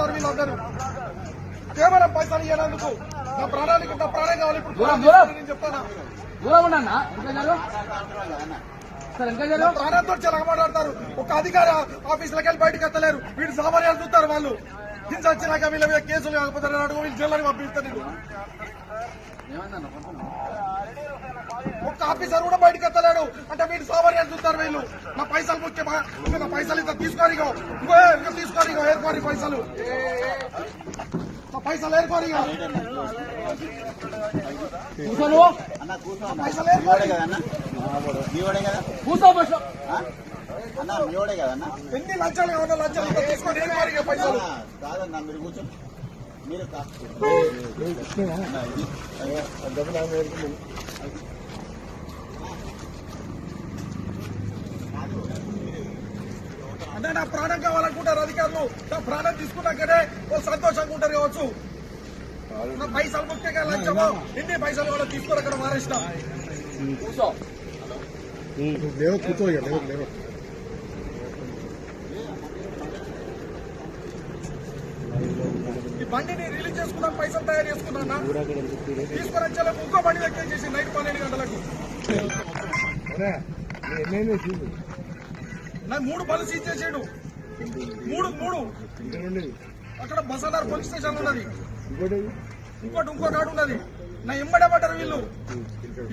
మాట్లాడుతారు వీళ్ళందరూ. కేవలం పైసలు ఇవ్వనందుకు నా ప్రాణం కావాలి. ఇప్పుడు నేను చెప్తానా, ప్రాణంతో చాలా మాట్లాడతారు. ఒక అధికారి ఆఫీసులకు వెళ్ళి బయటకు ఎత్తలేరు. వీళ్ళు సామాన్యాలు చూస్తారు. వాళ్ళు హింస వచ్చినాక వీళ్ళ మీద కేసులు కాకపోతే అడుగు వీళ్ళు జైల్లోకి పంపిస్తారు. ఒక్క ఆఫీసర్ కూడా బయటకు ఎత్తలేడు అంటే వీళ్ళు సామాన్యాలు చూస్తారు. వీళ్ళు నా పైసలు ముఖ్యమా, నా పైసలు ఇంత తీసుకోరు, ఇంకా తీసుకోరు, ఏర్కోరి పైసలు, నా పైసలు ఏర్కోరు, పైసలు ఏర్కోరు. ఎన్ని లంచాలు కావాలా, లంచాలు ఇంకా తీసుకొని ఏర్కోరి పైసలు. అంటే నా ప్రాణం కావాలనుకుంటారు అధికారులు. నా ప్రాణం తీసుకున్నాకనే వాళ్ళు సంతోషంగా ఉంటారు కావచ్చు. నా పైసలు ముఖ్యంగా లంచమో ఎన్ని పైసలు కూడా తీసుకొని అక్కడ మారేసిన ఈ బండిని రిలీజ్ చేసుకున్నాను, పైసలు తయారు చేసుకున్నా తీసుకొని వచ్చేలా ఇంకో బండి వ్యక్తం చేసి నైట్ 12 గంటలకు నాకు 3 బళ్ళు సీజ్ చేసాడు. 3 అక్కడ బసాదార్ పోలీస్ స్టేషన్ ఉన్నది, ఇంకో నాడు ఉన్నది. నా ఎంబడే పడ్డారు వీళ్ళు.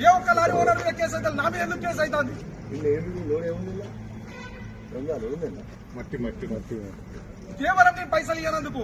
ఏ ఒక్క లారీ ఓనర్ మీద కేసు అయితే నా మీద ఎందుకు కేసు అవుతుంది? కేవలం నేను పైసలు ఇవ్వనందుకు.